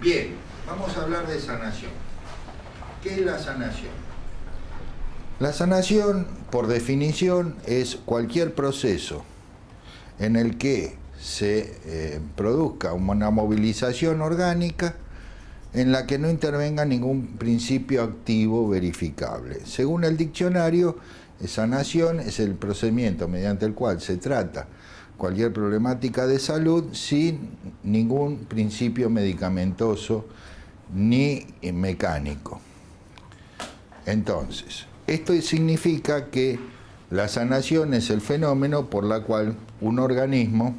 Bien, vamos a hablar de sanación. ¿Qué es la sanación? La sanación, por definición, es cualquier proceso en el que se produzca una movilización orgánica en la que no intervenga ningún principio activo verificable. Según el diccionario, sanación es el procedimiento mediante el cual se trata cualquier problemática de salud sin ningún principio medicamentoso ni mecánico. Entonces, esto significa que la sanación es el fenómeno por la cual un organismo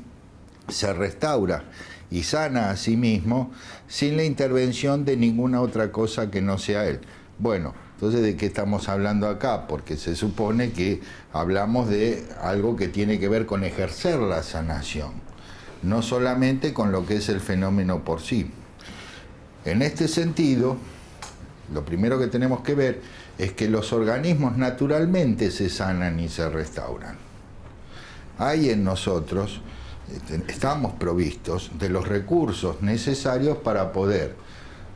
se restaura y sana a sí mismo sin la intervención de ninguna otra cosa que no sea él. Bueno, entonces, ¿de qué estamos hablando acá? Porque se supone que hablamos de algo que tiene que ver con ejercer la sanación, no solamente con lo que es el fenómeno por sí. En este sentido, lo primero que tenemos que ver es que los organismos naturalmente se sanan y se restauran. Hay en nosotros, estamos provistos de los recursos necesarios para poder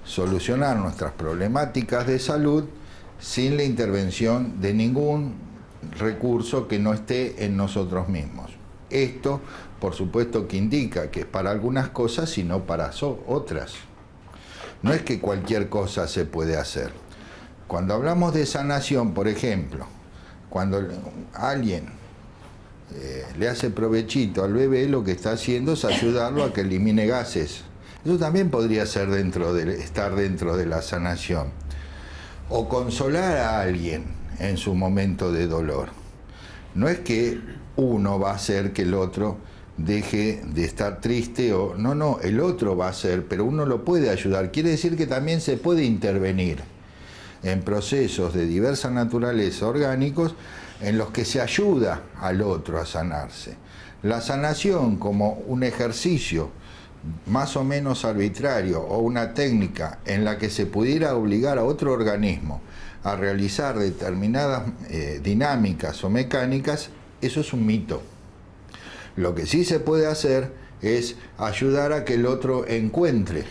solucionar nuestras problemáticas de salud sin la intervención de ningún recurso que no esté en nosotros mismos. Esto, por supuesto, que indica que es para algunas cosas y no para otras. No es que cualquier cosa se puede hacer. Cuando hablamos de sanación, por ejemplo, cuando alguien le hace provechito al bebé, lo que está haciendo es ayudarlo a que elimine gases. Eso también podría ser estar dentro de la sanación. O consolar a alguien en su momento de dolor. No es que uno va a hacer que el otro deje de estar triste o no, el otro va a hacer, pero uno lo puede ayudar. Quiere decir que también se puede intervenir en procesos de diversa naturaleza orgánicos en los que se ayuda al otro a sanarse. La sanación como un ejercicio más o menos arbitrario o una técnica en la que se pudiera obligar a otro organismo a realizar determinadas dinámicas o mecánicas, eso es un mito. Lo que sí se puede hacer es ayudar a que el otro encuentre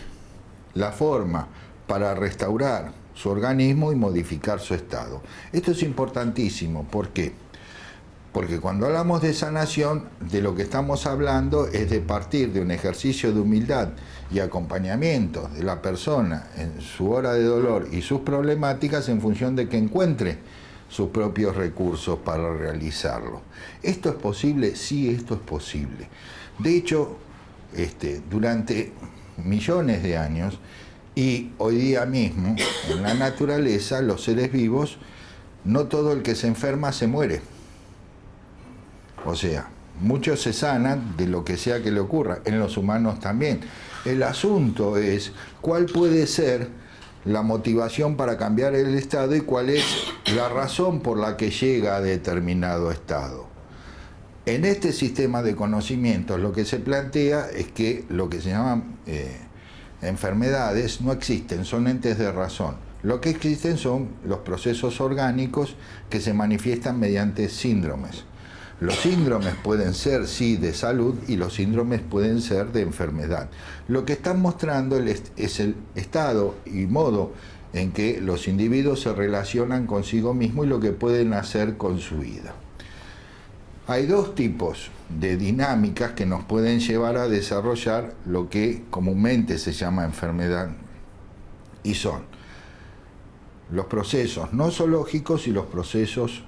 la forma para restaurar su organismo y modificar su estado. Esto es importantísimo. ¿Por qué? Porque cuando hablamos de sanación, de lo que estamos hablando es de partir de un ejercicio de humildad y acompañamiento de la persona en su hora de dolor y sus problemáticas en función de que encuentre sus propios recursos para realizarlo. ¿Esto es posible? Sí, esto es posible. De hecho, durante millones de años y hoy día mismo, en la naturaleza, los seres vivos, no todo el que se enferma se muere. O sea, muchos se sanan de lo que sea que le ocurra, en los humanos también. El asunto es cuál puede ser la motivación para cambiar el estado y cuál es la razón por la que llega a determinado estado. En este sistema de conocimientos lo que se plantea es que lo que se llaman enfermedades no existen, son entes de razón. Lo que existen son los procesos orgánicos que se manifiestan mediante síndromes. Los síndromes pueden ser, sí, de salud y los síndromes pueden ser de enfermedad. Lo que están mostrando es el estado y modo en que los individuos se relacionan consigo mismos y lo que pueden hacer con su vida. Hay dos tipos de dinámicas que nos pueden llevar a desarrollar lo que comúnmente se llama enfermedad y son los procesos nosológicos y los procesos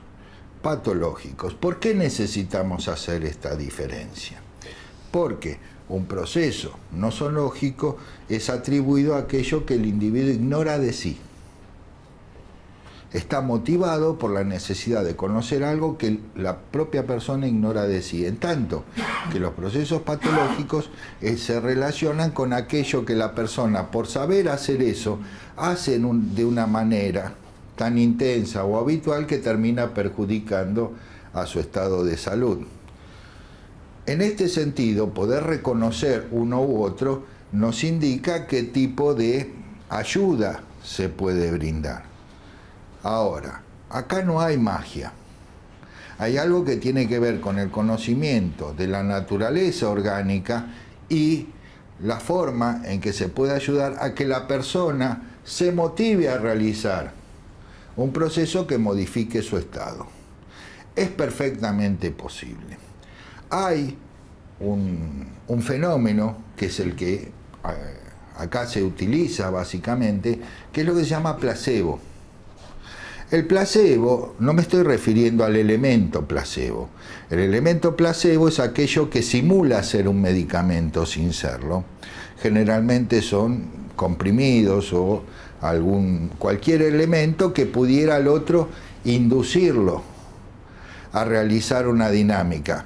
patológicos. ¿Por qué necesitamos hacer esta diferencia? Porque un proceso nosológico es atribuido a aquello que el individuo ignora de sí. Está motivado por la necesidad de conocer algo que la propia persona ignora de sí. En tanto que los procesos patológicos se relacionan con aquello que la persona, por saber hacer eso, hace de una manera tan intensa o habitual que termina perjudicando a su estado de salud. En este sentido, poder reconocer uno u otro nos indica qué tipo de ayuda se puede brindar. Ahora, acá no hay magia. Hay algo que tiene que ver con el conocimiento de la naturaleza orgánica y la forma en que se puede ayudar a que la persona se motive a realizar un proceso que modifique su estado. Es perfectamente posible. Hay un fenómeno que es el que acá se utiliza básicamente, que es lo que se llama placebo. El placebo, no me estoy refiriendo al elemento placebo. El elemento placebo es aquello que simula ser un medicamento sin serlo. Generalmente son comprimidos o cualquier elemento que pudiera al otro inducirlo a realizar una dinámica.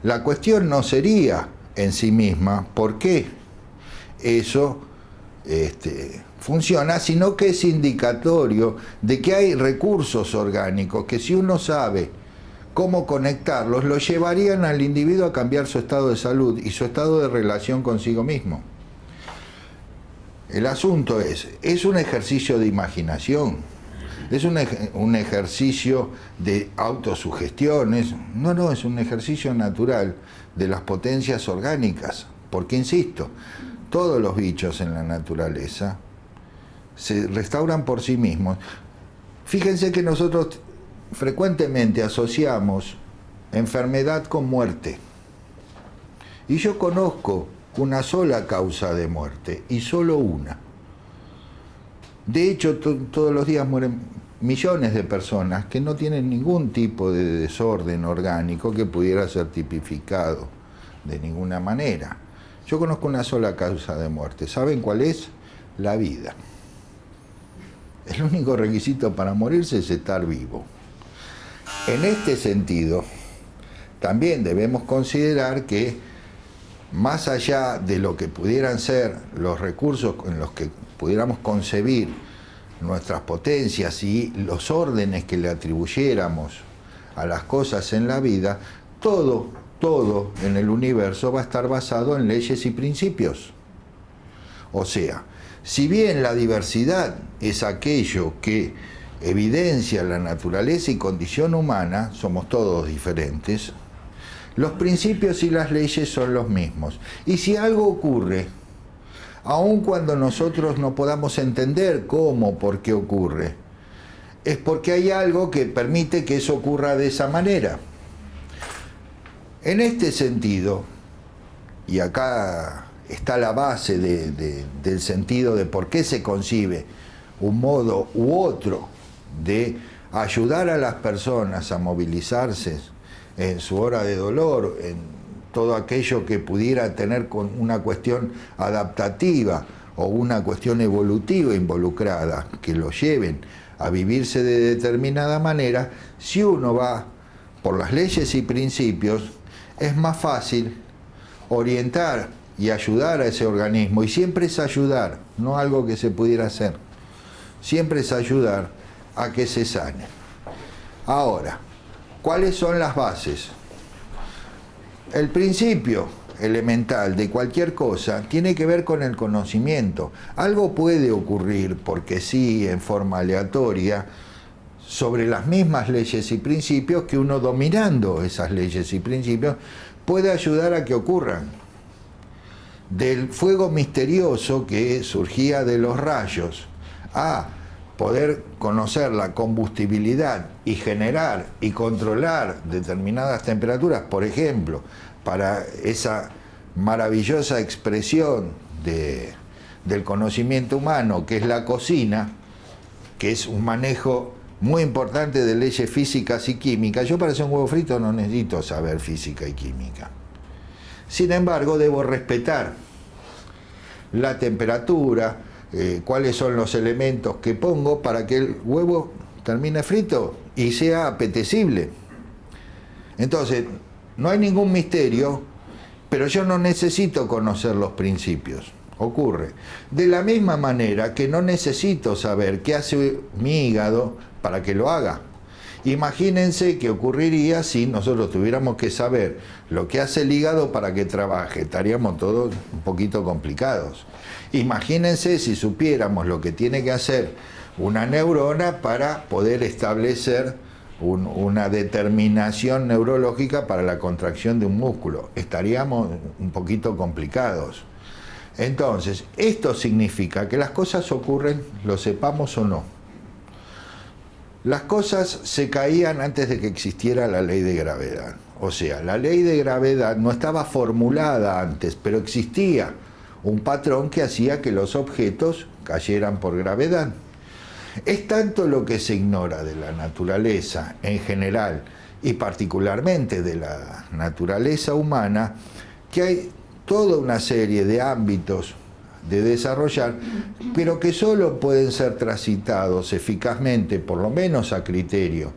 La cuestión no sería en sí misma por qué eso funciona, sino que es indicatorio de que hay recursos orgánicos que, si uno sabe cómo conectarlos, lo llevarían al individuo a cambiar su estado de salud y su estado de relación consigo mismo. El asunto es un ejercicio de imaginación, es un ejercicio de autosugestión, no, es un ejercicio natural de las potencias orgánicas, porque insisto, todos los bichos en la naturaleza se restauran por sí mismos. Fíjense que nosotros frecuentemente asociamos enfermedad con muerte. Y yo conozco una sola causa de muerte, y solo una. De hecho, todos los días mueren millones de personas que no tienen ningún tipo de desorden orgánico que pudiera ser tipificado de ninguna manera. Yo conozco una sola causa de muerte. ¿Saben cuál es? La vida. El único requisito para morirse es estar vivo. En este sentido, también debemos considerar que, más allá de lo que pudieran ser los recursos en los que pudiéramos concebir nuestras potencias y los órdenes que le atribuyéramos a las cosas en la vida, todo en el universo va a estar basado en leyes y principios. O sea, si bien la diversidad es aquello que evidencia la naturaleza y condición humana, somos todos diferentes, los principios y las leyes son los mismos. Y si algo ocurre, aun cuando nosotros no podamos entender cómo, por qué ocurre, es porque hay algo que permite que eso ocurra de esa manera. En este sentido, y acá está la base del sentido de por qué se concibe un modo u otro de ayudar a las personas a movilizarse en su hora de dolor, en todo aquello que pudiera tener con una cuestión adaptativa o una cuestión evolutiva involucrada, que lo lleven a vivirse de determinada manera. Si uno va por las leyes y principios, es más fácil orientar y ayudar a ese organismo, y siempre es ayudar, no algo que se pudiera hacer, siempre es ayudar a que se sane. Ahora, ¿cuáles son las bases? El principio elemental de cualquier cosa tiene que ver con el conocimiento. Algo puede ocurrir porque sí, en forma aleatoria, sobre las mismas leyes y principios, que uno, dominando esas leyes y principios, puede ayudar a que ocurran. Del fuego misterioso que surgía de los rayos a poder conocer la combustibilidad y generar y controlar determinadas temperaturas, por ejemplo, para esa maravillosa expresión del conocimiento humano, que es la cocina, que es un manejo muy importante de leyes físicas y químicas. Yo, para hacer un huevo frito, no necesito saber física y química. Sin embargo, debo respetar la temperatura, cuáles son los elementos que pongo para que el huevo termine frito y sea apetecible. Entonces, no hay ningún misterio, pero yo no necesito conocer los principios. Ocurre. De la misma manera que no necesito saber qué hace mi hígado para que lo haga. Imagínense qué ocurriría si nosotros tuviéramos que saber lo que hace el hígado para que trabaje. Estaríamos todos un poquito complicados. Imagínense si supiéramos lo que tiene que hacer una neurona para poder establecer una determinación neurológica para la contracción de un músculo. Estaríamos un poquito complicados. Entonces, esto significa que las cosas ocurren, lo sepamos o no. Las cosas se caían antes de que existiera la ley de gravedad. O sea, la ley de gravedad no estaba formulada antes, pero existía un patrón que hacía que los objetos cayeran por gravedad. Es tanto lo que se ignora de la naturaleza en general y particularmente de la naturaleza humana, que hay toda una serie de ámbitos de desarrollar, pero que solo pueden ser transitados eficazmente, por lo menos a criterio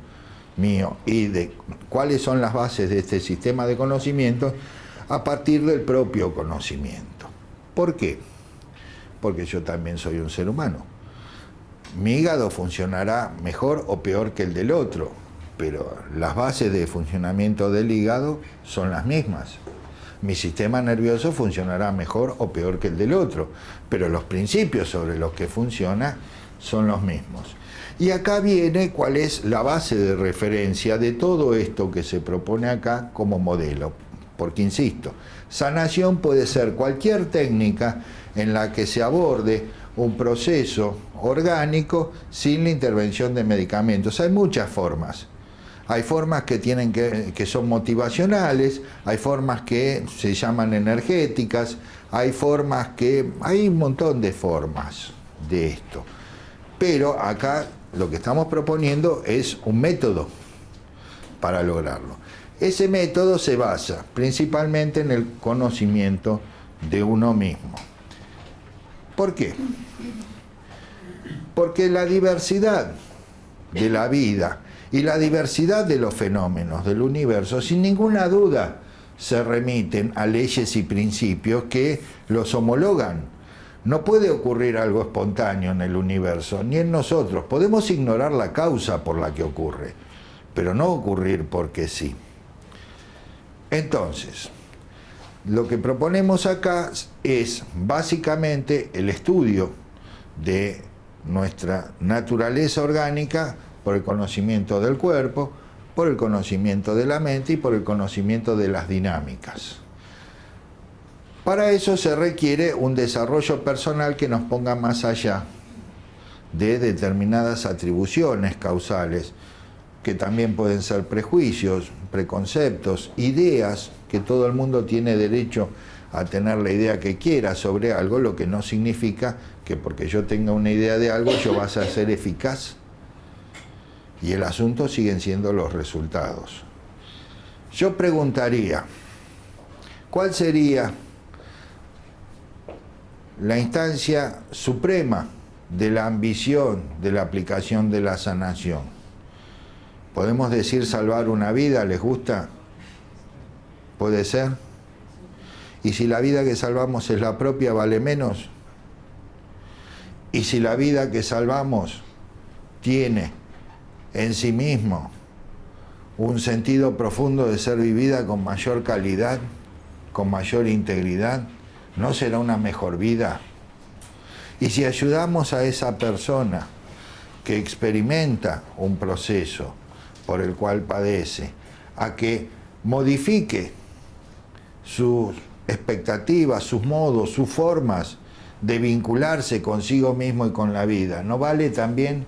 mío, y de cuáles son las bases de este sistema de conocimiento, a partir del propio conocimiento. ¿Por qué? Porque yo también soy un ser humano. Mi hígado funcionará mejor o peor que el del otro, pero las bases de funcionamiento del hígado son las mismas. Mi sistema nervioso funcionará mejor o peor que el del otro, pero los principios sobre los que funciona son los mismos. Y acá viene cuál es la base de referencia de todo esto que se propone acá como modelo. Porque, insisto, sanación puede ser cualquier técnica en la que se aborde un proceso orgánico sin la intervención de medicamentos. Hay muchas formas. Hay formas que son motivacionales, hay formas que se llaman energéticas, hay un montón de formas de esto. Pero acá lo que estamos proponiendo es un método para lograrlo. Ese método se basa principalmente en el conocimiento de uno mismo. ¿Por qué? Porque la diversidad de la vida y la diversidad de los fenómenos del universo, sin ninguna duda, se remiten a leyes y principios que los homologan. No puede ocurrir algo espontáneo en el universo, ni en nosotros. Podemos ignorar la causa por la que ocurre, pero no ocurrir porque sí. Entonces, lo que proponemos acá es básicamente el estudio de nuestra naturaleza orgánica por el conocimiento del cuerpo, por el conocimiento de la mente y por el conocimiento de las dinámicas. Para eso se requiere un desarrollo personal que nos ponga más allá de determinadas atribuciones causales, que también pueden ser prejuicios, preconceptos, ideas, que todo el mundo tiene derecho a tener la idea que quiera sobre algo, lo que no significa que porque yo tenga una idea de algo yo vaya a ser eficaz. Y el asunto siguen siendo los resultados. Yo preguntaría, ¿cuál sería la instancia suprema de la ambición de la aplicación de la sanación? ¿Podemos decir salvar una vida? ¿Les gusta? ¿Puede ser? ¿Y si la vida que salvamos es la propia, vale menos? ¿Y si la vida que salvamos tiene en sí mismo un sentido profundo de ser vivida con mayor calidad, con mayor integridad, no será una mejor vida? Y si ayudamos a esa persona que experimenta un proceso por el cual padece, a que modifique sus expectativas, sus modos, sus formas de vincularse consigo mismo y con la vida, ¿no vale también?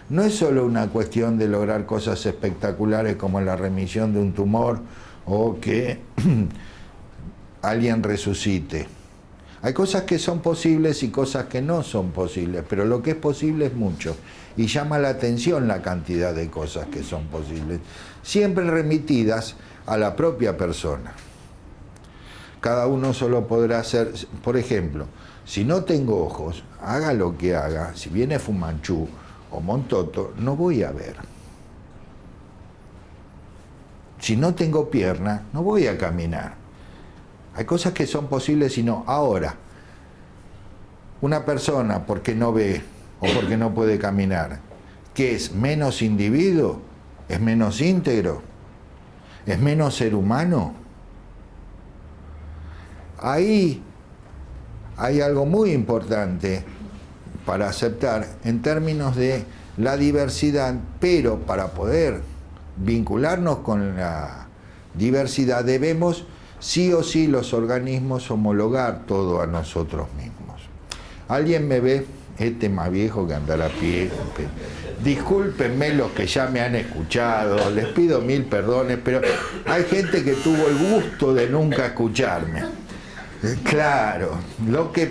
No es solo una cuestión de lograr cosas espectaculares como la remisión de un tumor o que alguien resucite. Hay cosas que son posibles y cosas que no son posibles, pero lo que es posible es mucho. Y llama la atención la cantidad de cosas que son posibles, siempre remitidas a la propia persona. Cada uno solo podrá hacer, por ejemplo, si no tengo ojos, haga lo que haga, si viene Fu Manchu o Montoto, no voy a ver. Si no tengo pierna, no voy a caminar. Hay cosas que son posibles y no. Ahora, una persona, porque no ve o porque no puede caminar, ¿qué es? ¿Menos individuo? ¿Es menos íntegro? ¿Es menos ser humano? Ahí hay algo muy importante para aceptar en términos de la diversidad, pero para poder vincularnos con la diversidad debemos sí o sí los organismos homologar todo a nosotros mismos. ¿Alguien me ve? Este más viejo que andar a pie. Discúlpenme los que ya me han escuchado, les pido mil perdones, pero hay gente que tuvo el gusto de nunca escucharme. Claro, lo que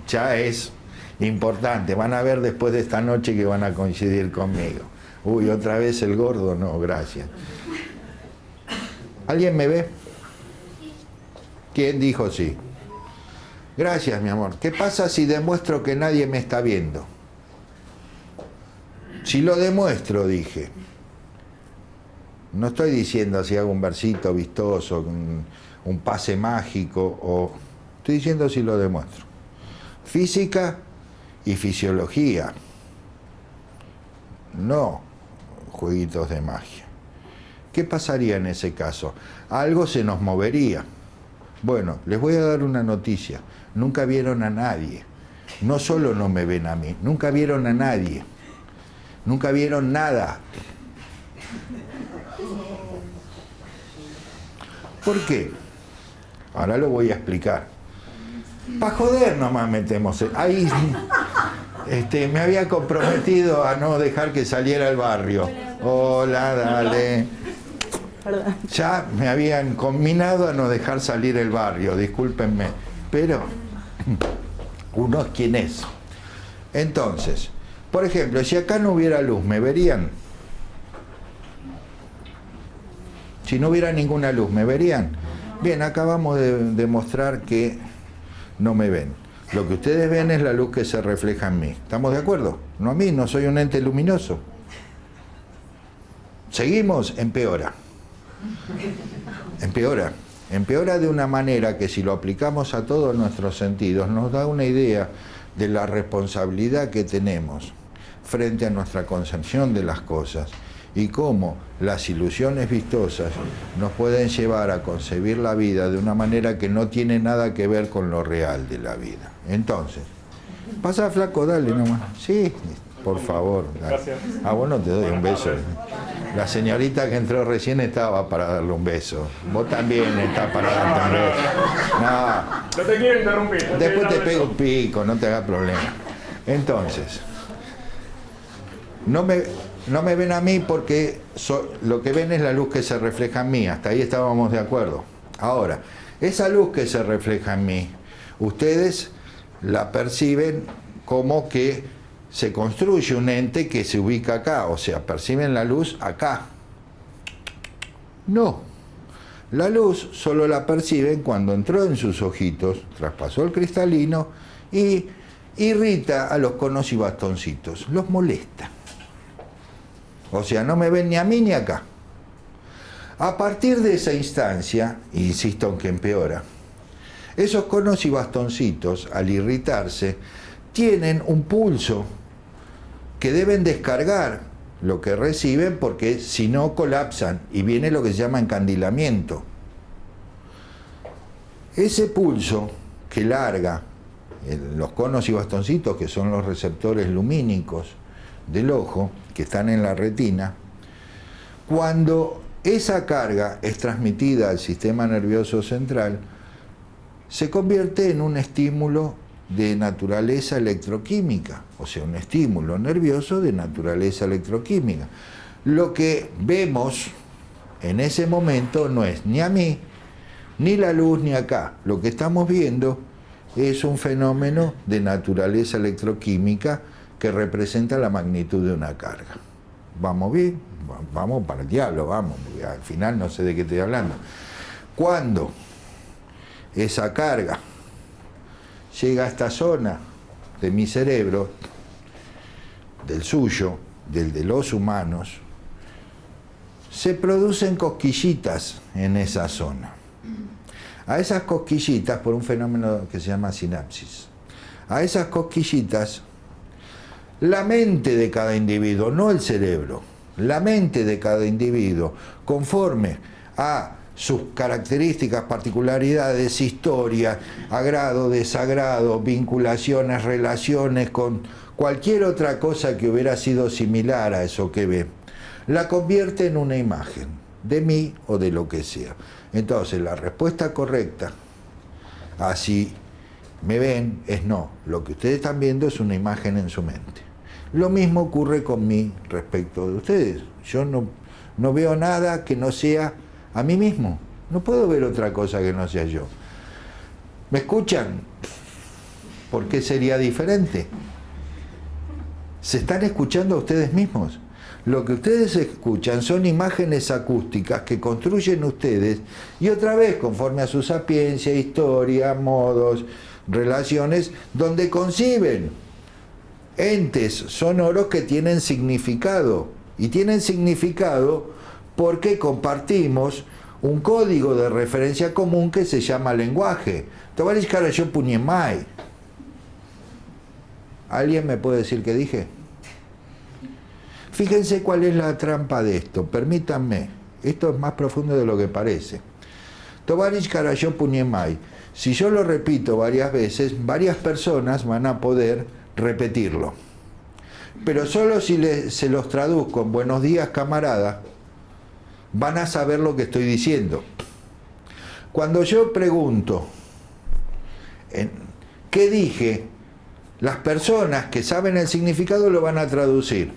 ya es importante, van a ver después de esta noche que van a coincidir conmigo. Uy, otra vez el gordo, no, gracias. ¿Alguien me ve? ¿Quién dijo sí? Gracias, mi amor. ¿Qué pasa si demuestro que nadie me está viendo? Si lo demuestro, dije. No estoy diciendo si hago un versito vistoso, un pase mágico, o estoy diciendo si lo demuestro. Física y fisiología. No jueguitos de magia. ¿Qué pasaría en ese caso? Algo se nos movería. Bueno, les voy a dar una noticia. Nunca vieron a nadie. No solo no me ven a mí, nunca vieron a nadie. Nunca vieron nada. ¿Por qué? Ahora lo voy a explicar. Para joder nomás metemos. Ahí me había comprometido a no dejar que saliera al barrio. Hola, dale. Ya me habían combinado a no dejar salir el barrio, discúlpenme. Pero uno es quien es. Entonces, por ejemplo, si acá no hubiera luz, ¿me verían? Si no hubiera ninguna luz, ¿me verían? Bien, acabamos de demostrar que no me ven. Lo que ustedes ven es la luz que se refleja en mí. ¿Estamos de acuerdo? No a mí, no soy un ente luminoso. Seguimos, empeora. Empeora. Empeora de una manera que si lo aplicamos a todos nuestros sentidos nos da una idea de la responsabilidad que tenemos frente a nuestra concepción de las cosas y cómo las ilusiones vistosas nos pueden llevar a concebir la vida de una manera que no tiene nada que ver con lo real de la vida. Entonces, pasa flaco, dale nomás. Sí, por favor. Dale. Gracias. Ah, bueno, te doy un beso. La señorita que entró recién estaba para darle un beso. Vos también estás para darte un beso. No. No te quiero interrumpir. Después te pego un pico, no te hagas problema. Entonces, no me ven a mí porque lo que ven es la luz que se refleja en mí. Hasta ahí estábamos de acuerdo. Ahora, esa luz que se refleja en mí, ustedes la perciben como que se construye un ente que se ubica acá, o sea, perciben la luz acá. No, la luz solo la perciben cuando entró en sus ojitos, traspasó el cristalino y irrita a los conos y bastoncitos, los molesta. O sea, no me ven ni a mí ni acá. A partir de esa instancia, insisto en que empeora, esos conos y bastoncitos, al irritarse, tienen un pulso que deben descargar lo que reciben porque si no colapsan y viene lo que se llama encandilamiento. Ese pulso que larga los conos y bastoncitos, que son los receptores lumínicos del ojo, que están en la retina, cuando esa carga es transmitida al sistema nervioso central, se convierte en un estímulo de naturaleza electroquímica, o sea, un estímulo nervioso de naturaleza electroquímica. Lo que vemos en ese momento no es ni a mí, ni la luz, ni acá. Lo que estamos viendo es un fenómeno de naturaleza electroquímica que representa la magnitud de una carga. ¿Vamos bien? Vamos para el diablo, vamos, porque al final no sé de qué estoy hablando. Cuando esa carga llega a esta zona de mi cerebro, del suyo, del de los humanos, se producen cosquillitas en esa zona. A esas cosquillitas, por un fenómeno que se llama sinapsis, a esas cosquillitas, la mente de cada individuo, no el cerebro, la mente de cada individuo, conforme a sus características, particularidades, historia, agrado, desagrado, vinculaciones, relaciones con cualquier otra cosa que hubiera sido similar a eso que ve, la convierte en una imagen de mí o de lo que sea. Entonces, la respuesta correcta, así me ven, es no. Lo que ustedes están viendo es una imagen en su mente. Lo mismo ocurre con mí respecto de ustedes. Yo no veo nada que no sea a mí mismo. No puedo ver otra cosa que no sea yo. ¿Me escuchan? ¿Por qué sería diferente? Se están escuchando a ustedes mismos. Lo que ustedes escuchan son imágenes acústicas que construyen ustedes y otra vez, conforme a su sapiencia, historia, modos, relaciones, donde conciben entes sonoros que tienen significado. Y tienen significado porque compartimos un código de referencia común que se llama lenguaje. Tovarish Karayot Punyemai. ¿Alguien me puede decir qué dije? Fíjense cuál es la trampa de esto. Permítanme. Esto es más profundo de lo que parece. Tovarish Karayot Punyemai. Si yo lo repito varias veces, varias personas van a poder repetirlo. Pero solo si se los traduzco en buenos días, camarada, van a saber lo que estoy diciendo. Cuando yo pregunto, ¿qué dije? Las personas que saben el significado lo van a traducir.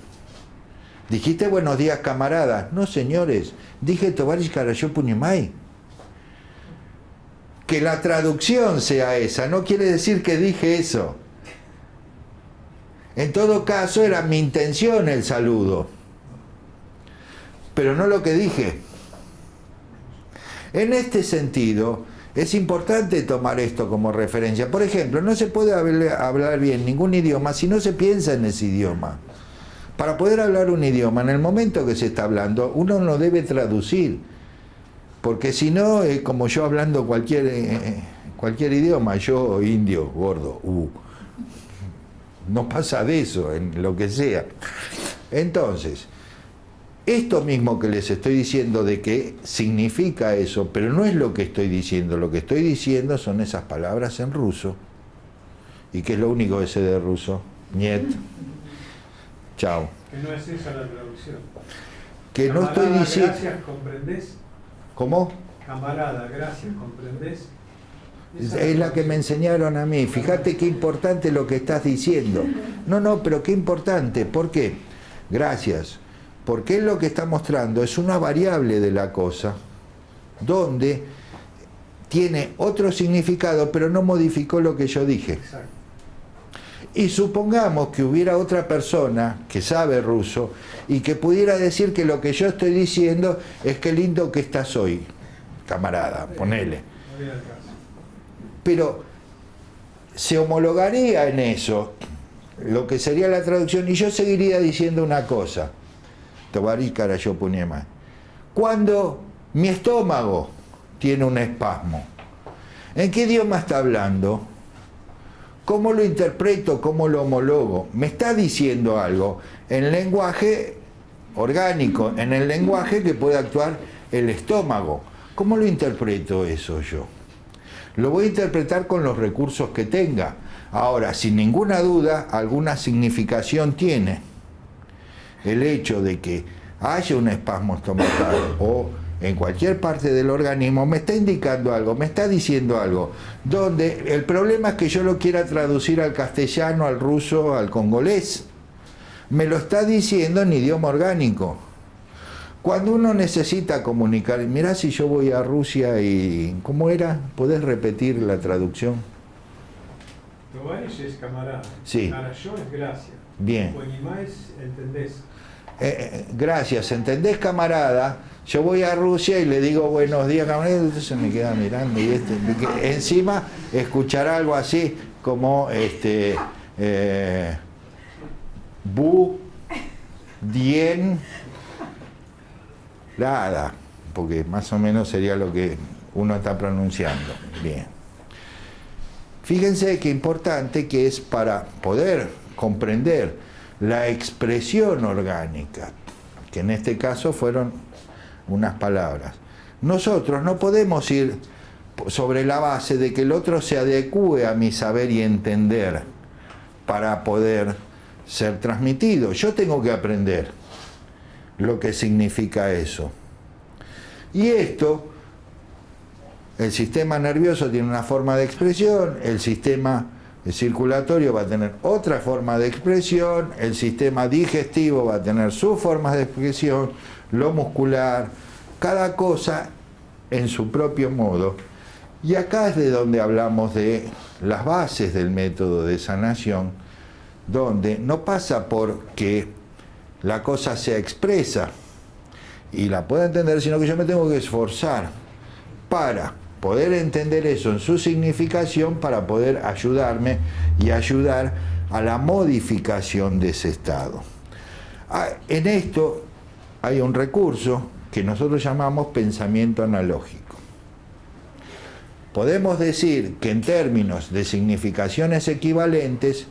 ¿Dijiste buenos días, camarada? No, señores, dije Tovarish Karayot Punyemai. Que la traducción sea esa, no quiere decir que dije eso. En todo caso, era mi intención el saludo, pero no lo que dije. En este sentido, es importante tomar esto como referencia. Por ejemplo, no se puede hablar bien ningún idioma si no se piensa en ese idioma. Para poder hablar un idioma, en el momento que se está hablando, uno no debe traducir, porque si no, es como yo hablando cualquier idioma, yo indio, gordo, no pasa de eso, en lo que sea. Entonces, esto mismo que les estoy diciendo de que significa eso, pero no es lo que estoy diciendo. Lo que estoy diciendo son esas palabras en ruso. ¿Y qué es lo único que sé de ruso? Niet. Chao. Que no es esa la traducción. Que no estoy diciendo... Gracias, ¿comprendés? ¿Cómo? Camarada, gracias, ¿comprendés? Es la que me enseñaron a mí. Fíjate qué importante lo que estás diciendo. No, pero qué importante. ¿Por qué? Gracias. Porque lo que está mostrando es una variable de la cosa, donde tiene otro significado, pero no modificó lo que yo dije. Exacto. Y supongamos que hubiera otra persona que sabe ruso y que pudiera decir que lo que yo estoy diciendo es que lindo que estás hoy, camarada, ponele. No viene al caso. Pero se homologaría en eso lo que sería la traducción y yo seguiría diciendo una cosa. Tovarish Karayot Punyemai. Cuando mi estómago tiene un espasmo, ¿en qué idioma está hablando? ¿Cómo lo interpreto? ¿Cómo lo homologo? Me está diciendo algo en lenguaje orgánico, en el lenguaje que puede actuar el estómago. ¿Cómo lo interpreto eso yo? Lo voy a interpretar con los recursos que tenga. Ahora, sin ninguna duda, alguna significación tiene el hecho de que haya un espasmo estomacal o en cualquier parte del organismo, me está indicando algo, me está diciendo algo, donde el problema es que yo lo quiera traducir al castellano, al ruso, al congolés. Me lo está diciendo en idioma orgánico. Cuando uno necesita comunicar, mirá si yo voy a Rusia y... ¿Cómo era? ¿Podés repetir la traducción? Tovarish es camarada. Sí. Karayot es gracia. Bien. Punyemai es entendés. Gracias, ¿entendés, camarada? Yo voy a Rusia y le digo buenos días, camarada, entonces me queda mirando y encima escuchará algo así como Bu, Dien, nada, porque más o menos sería lo que uno está pronunciando. Bien. Fíjense qué importante que es para poder comprender la expresión orgánica, que en este caso fueron unas palabras. Nosotros no podemos ir sobre la base de que el otro se adecúe a mi saber y entender para poder ser transmitido. Yo tengo que aprender lo que significa eso. Y esto el sistema nervioso tiene una forma de expresión, el sistema circulatorio va a tener otra forma de expresión, el sistema digestivo va a tener sus formas de expresión, lo muscular, cada cosa en su propio modo. Y acá es de donde hablamos de las bases del método de sanación, donde no pasa por que la cosa sea expresa y la pueda entender, sino que yo me tengo que esforzar para poder entender eso en su significación, para poder ayudarme y ayudar a la modificación de ese estado. En esto hay un recurso que nosotros llamamos pensamiento analógico. Podemos decir que en términos de significaciones equivalentes,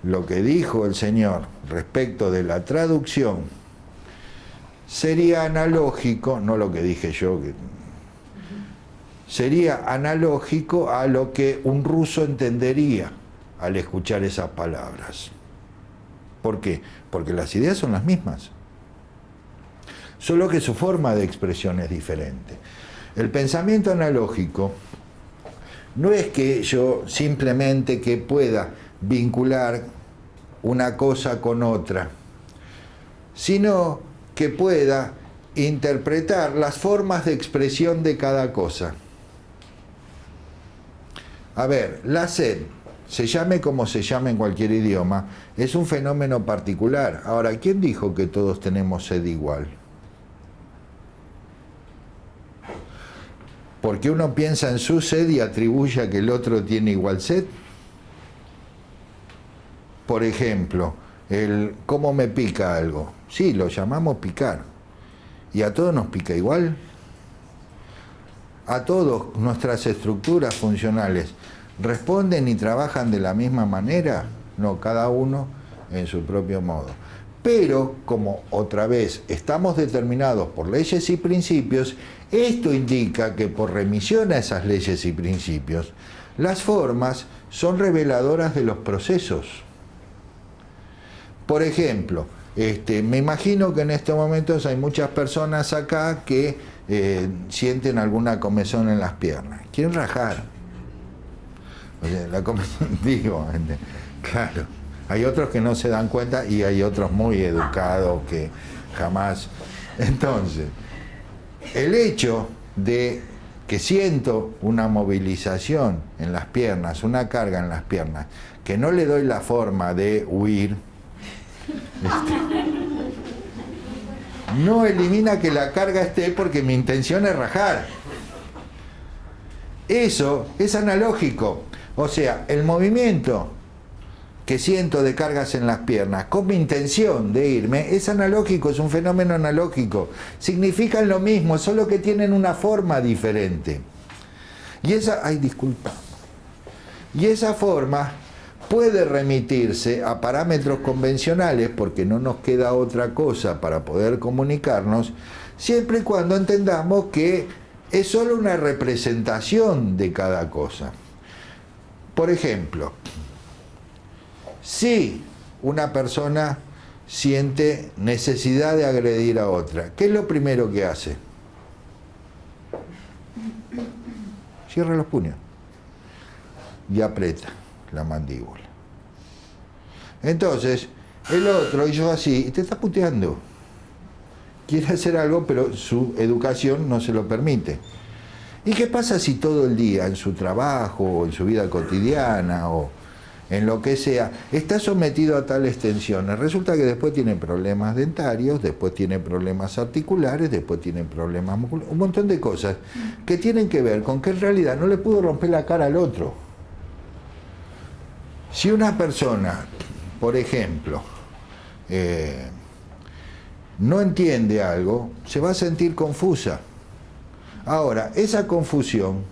lo que dijo el Señor respecto de la traducción sería analógico, no lo que dije yo, sería analógico a lo que un ruso entendería al escuchar esas palabras. ¿Por qué? Porque las ideas son las mismas, solo que su forma de expresión es diferente. El pensamiento analógico no es que yo simplemente que pueda vincular una cosa con otra, sino que pueda interpretar las formas de expresión de cada cosa. A ver, la sed, se llame como se llame en cualquier idioma, es un fenómeno particular. Ahora, ¿quién dijo que todos tenemos sed igual? Porque uno piensa en su sed y atribuye a que el otro tiene igual sed. Por ejemplo, el cómo me pica algo. Sí, lo llamamos picar. ¿Y a todos nos pica igual? ¿A todos nuestras estructuras funcionales responden y trabajan de la misma manera? No, cada uno en su propio modo. Pero, como otra vez estamos determinados por leyes y principios, esto indica que por remisión a esas leyes y principios, las formas son reveladoras de los procesos. Por ejemplo, me imagino que en estos momentos hay muchas personas acá que sienten alguna comezón en las piernas. Quieren rajar. O sea, la comezón, digo, claro. Hay otros que no se dan cuenta y hay otros muy educados que jamás. Entonces, el hecho de que siento una movilización en las piernas, una carga en las piernas, que no le doy la forma de huir, no elimina que la carga esté porque mi intención es rajar. Eso es analógico. O sea, el movimiento que siento de cargas en las piernas con mi intención de irme es analógico, es un fenómeno analógico. Significan lo mismo, solo que tienen una forma diferente. Y esa, y esa forma puede remitirse a parámetros convencionales, porque no nos queda otra cosa para poder comunicarnos, siempre y cuando entendamos que es solo una representación de cada cosa. Por ejemplo, si una persona siente necesidad de agredir a otra, ¿qué es lo primero que hace? Cierra los puños y aprieta la mandíbula. Entonces, el otro hizo así y te está puteando. Quiere hacer algo, pero su educación no se lo permite. ¿Y qué pasa si todo el día, en su trabajo, o en su vida cotidiana, o en lo que sea, está sometido a tales tensiones? Resulta que después tiene problemas dentarios, después tiene problemas articulares, después tiene problemas musculares, un montón de cosas que tienen que ver con que en realidad no le pudo romper la cara al otro. Si una persona, por ejemplo, no entiende algo, se va a sentir confusa. Ahora, esa confusión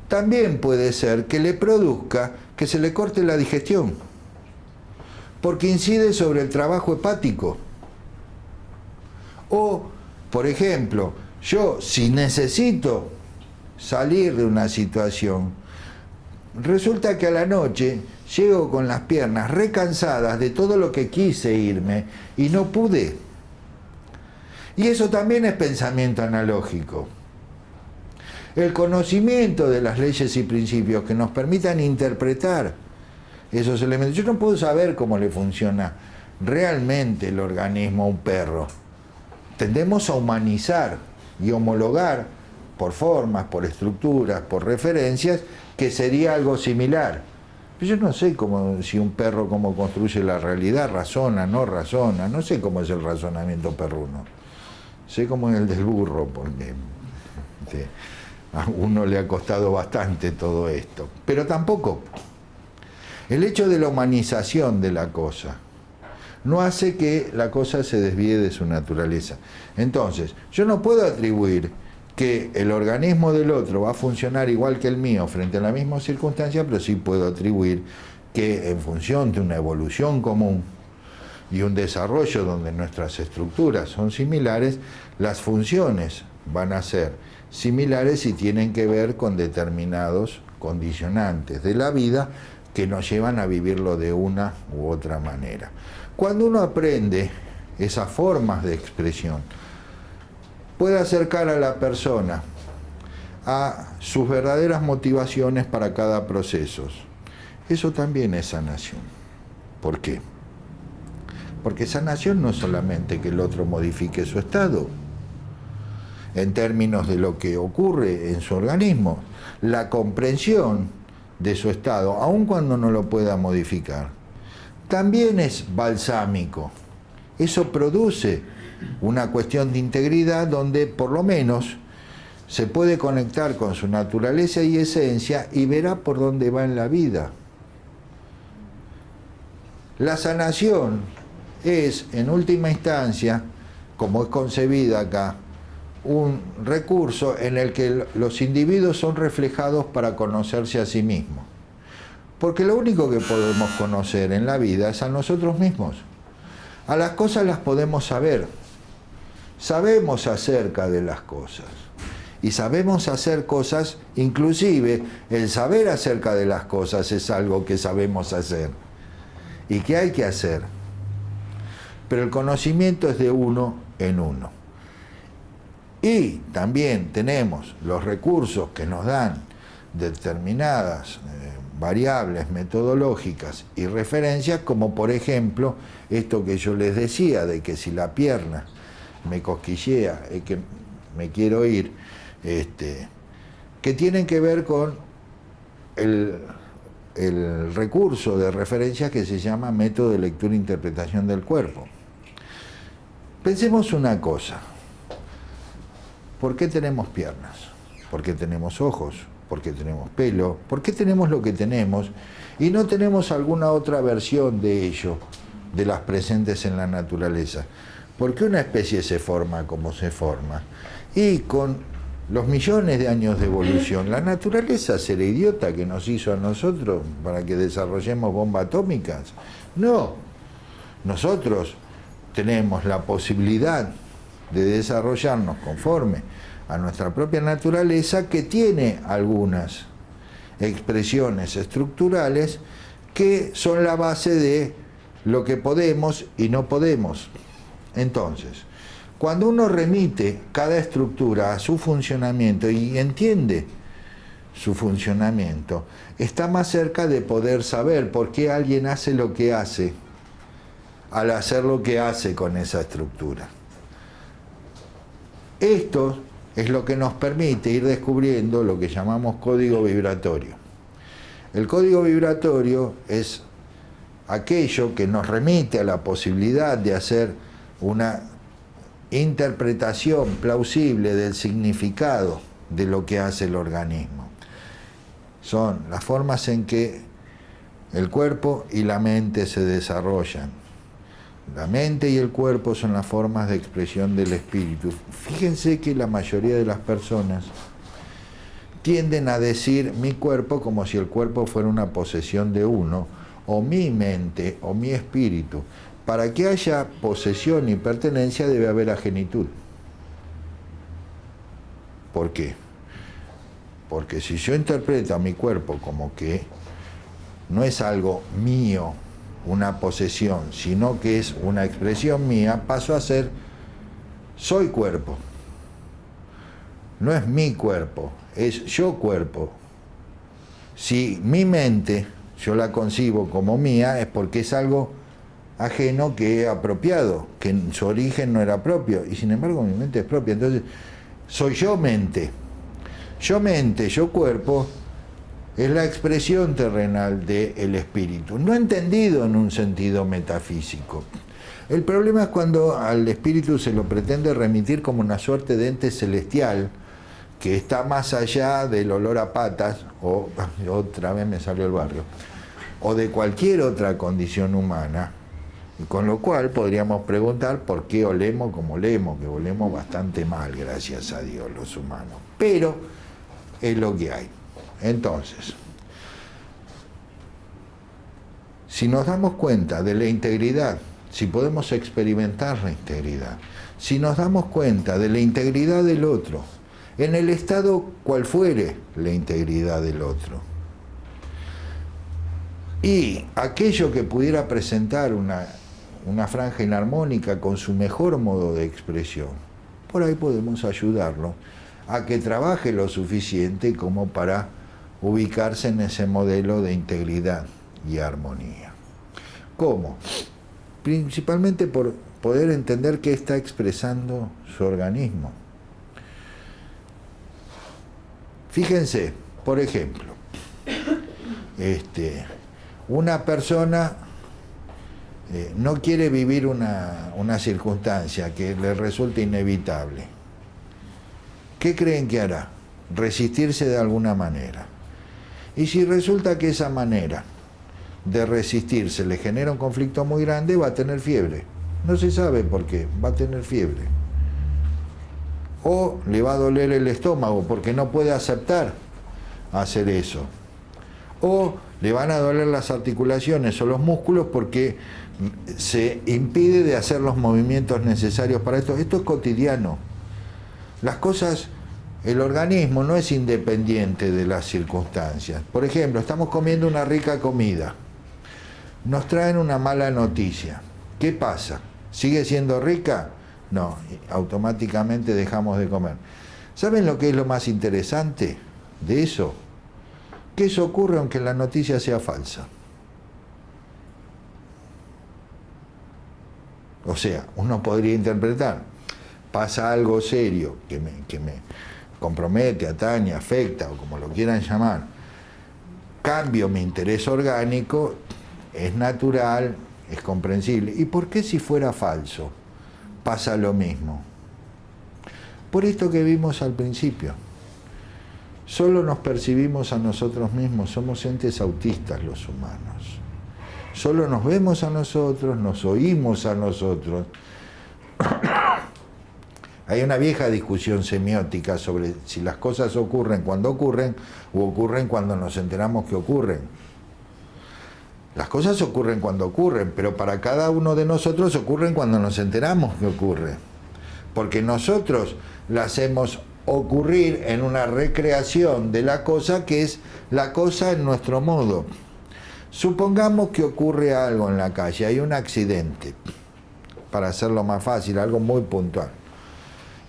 también puede ser que le produzca que se le corte la digestión, porque incide sobre el trabajo hepático. O, por ejemplo, yo si necesito salir de una situación, resulta que a la noche llego con las piernas recansadas de todo lo que quise irme y no pude. Y eso también es pensamiento analógico. el conocimiento de las leyes y principios que nos permitan interpretar esos elementos. Yo no puedo saber cómo le funciona realmente el organismo a un perro. Tendemos a humanizar y homologar por formas, por estructuras, por referencias, que sería algo similar. Pero yo no sé si un perro cómo construye la realidad, razona, no sé cómo es el razonamiento perruno. Sé cómo es el del burro, porque a uno le ha costado bastante todo esto. Pero tampoco. El hecho de la humanización de la cosa no hace que la cosa se desvíe de su naturaleza. Entonces, yo no puedo atribuir que el organismo del otro va a funcionar igual que el mío frente a la misma circunstancia, pero sí puedo atribuir que en función de una evolución común y un desarrollo donde nuestras estructuras son similares, las funciones van a ser similares y tienen que ver con determinados condicionantes de la vida que nos llevan a vivirlo de una u otra manera. Cuando uno aprende esas formas de expresión, puede acercar a la persona a sus verdaderas motivaciones para cada proceso. Eso también es sanación. ¿Por qué? Porque sanación no es solamente que el otro modifique su estado, en términos de lo que ocurre en su organismo, la comprensión de su estado, aun cuando no lo pueda modificar, también es balsámico. Eso produce una cuestión de integridad donde por lo menos se puede conectar con su naturaleza y esencia y verá por dónde va en la vida. La sanación es, en última instancia, como es concebida acá, un recurso en el que los individuos son reflejados para conocerse a sí mismos. Porque lo único que podemos conocer en la vida es a nosotros mismos. A las cosas las podemos saber. Sabemos acerca de las cosas. Y sabemos hacer cosas, inclusive el saber acerca de las cosas es algo que sabemos hacer. Y que hay que hacer. Pero el conocimiento es de uno en uno. Y también tenemos los recursos que nos dan determinadas variables metodológicas y referencias, como por ejemplo esto que yo les decía, de que si la pierna me cosquillea y que me quiero ir, que tienen que ver con el recurso de referencias que se llama método de lectura e interpretación del cuerpo. Pensemos una cosa. ¿Por qué tenemos piernas? ¿Por qué tenemos ojos? ¿Por qué tenemos pelo? ¿Por qué tenemos lo que tenemos? Y no tenemos alguna otra versión de ello, de las presentes en la naturaleza. ¿Por qué una especie se forma como se forma? Y con los millones de años de evolución, ¿la naturaleza será idiota que nos hizo a nosotros para que desarrollemos bombas atómicas? No. Nosotros tenemos la posibilidad de desarrollarnos conforme a nuestra propia naturaleza, que tiene algunas expresiones estructurales que son la base de lo que podemos y no podemos. Entonces, cuando uno remite cada estructura a su funcionamiento y entiende su funcionamiento, está más cerca de poder saber por qué alguien hace lo que hace al hacer lo que hace con esa estructura. Esto es lo que nos permite ir descubriendo lo que llamamos código vibratorio. El código vibratorio es aquello que nos remite a la posibilidad de hacer una interpretación plausible del significado de lo que hace el organismo. Son las formas en que el cuerpo y la mente se desarrollan. La mente y el cuerpo son las formas de expresión del espíritu. Fíjense que la mayoría de las personas tienden a decir mi cuerpo como si el cuerpo fuera una posesión de uno, o mi mente, o mi espíritu. Para que haya posesión y pertenencia debe haber agenitud. ¿Por qué? Porque si yo interpreto a mi cuerpo como que no es algo mío, una posesión, sino que es una expresión mía, paso a ser soy cuerpo. no es mi cuerpo, es yo cuerpo. Si mi mente yo la concibo como mía, es porque es algo ajeno que he apropiado, que en su origen no era propio, y sin embargo mi mente es propia. Entonces, soy yo mente. Yo mente, yo cuerpo, es la expresión terrenal del espíritu, no entendido en un sentido metafísico. El problema es cuando al espíritu se lo pretende remitir como una suerte de ente celestial, que está más allá del olor a patas, o otra vez me salió el barrio, o de cualquier otra condición humana, y con lo cual podríamos preguntar por qué olemos como olemos, que olemos bastante mal, gracias a Dios, los humanos. Pero es lo que hay. Entonces, si nos damos cuenta de la integridad, si podemos experimentar la integridad, si nos damos cuenta de la integridad del otro, en el estado cual fuere la integridad del otro, y aquello que pudiera presentar una franja inarmónica con su mejor modo de expresión, por ahí podemos ayudarlo a que trabaje lo suficiente como para ubicarse en ese modelo de integridad y armonía. ¿Cómo? Principalmente por poder entender qué está expresando su organismo. Fíjense, por ejemplo, una persona no quiere vivir una circunstancia que le resulte inevitable. ¿Qué creen que hará? Resistirse de alguna manera. Y si resulta que esa manera de resistirse le genera un conflicto muy grande, va a tener fiebre. No se sabe por qué, va a tener fiebre. O le va a doler el estómago porque no puede aceptar hacer eso. O le van a doler las articulaciones o los músculos porque se impide de hacer los movimientos necesarios para esto. Esto es cotidiano. Las cosas, el organismo no es independiente de las circunstancias. Por ejemplo, estamos comiendo una rica comida. Nos traen una mala noticia. ¿Qué pasa? ¿Sigue siendo rica? No, automáticamente dejamos de comer. ¿Saben lo que es lo más interesante de eso? Que eso ocurre aunque la noticia sea falsa. O sea, uno podría interpretar, pasa algo serio que me compromete, atañe, afecta, o como lo quieran llamar, cambio mi interés orgánico, es natural, es comprensible. ¿Y por qué si fuera falso pasa lo mismo? Por esto que vimos al principio. Solo nos percibimos a nosotros mismos, somos entes autistas los humanos. Solo nos vemos a nosotros, nos oímos a nosotros. Hay una vieja discusión semiótica sobre si las cosas ocurren cuando ocurren o ocurren cuando nos enteramos que ocurren. Las cosas ocurren cuando ocurren, pero para cada uno de nosotros ocurren cuando nos enteramos que ocurre. Porque nosotros la hacemos ocurrir en una recreación de la cosa que es la cosa en nuestro modo. Supongamos que ocurre algo en la calle, hay un accidente, para hacerlo más fácil, algo muy puntual.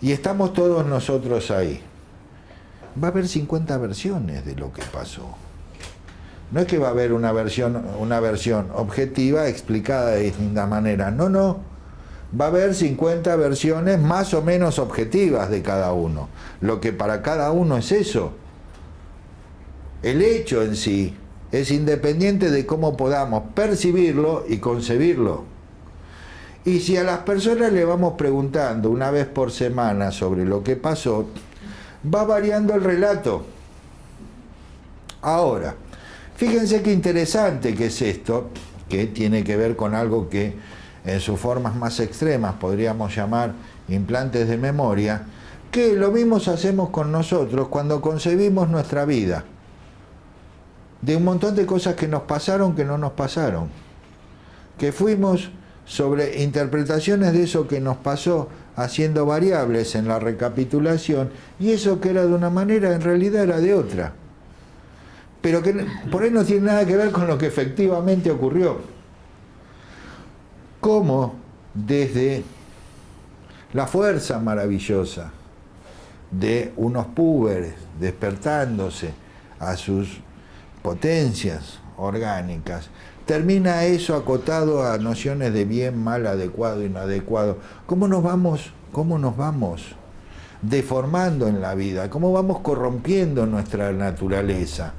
Y estamos todos nosotros ahí. Va a haber 50 versiones de lo que pasó. No es que va a haber una versión objetiva explicada de distintas maneras. No. Va a haber 50 versiones más o menos objetivas de cada uno. Lo que para cada uno es eso. El hecho en sí es independiente de cómo podamos percibirlo y concebirlo. Y si a las personas le vamos preguntando una vez por semana sobre lo que pasó, va variando el relato. Ahora, fíjense qué interesante que es esto, que tiene que ver con algo que en sus formas más extremas podríamos llamar implantes de memoria, que lo mismo hacemos con nosotros cuando concebimos nuestra vida, de un montón de cosas que nos pasaron, que no nos pasaron, que fuimos sobre interpretaciones de eso que nos pasó, haciendo variables en la recapitulación, y eso que era de una manera en realidad era de otra, pero que por ahí no tiene nada que ver con lo que efectivamente ocurrió. Como desde la fuerza maravillosa de unos púberes despertándose a sus potencias orgánicas, termina eso acotado a nociones de bien, mal, adecuado, inadecuado. ¿Cómo nos vamos deformando en la vida? ¿Cómo vamos corrompiendo nuestra naturaleza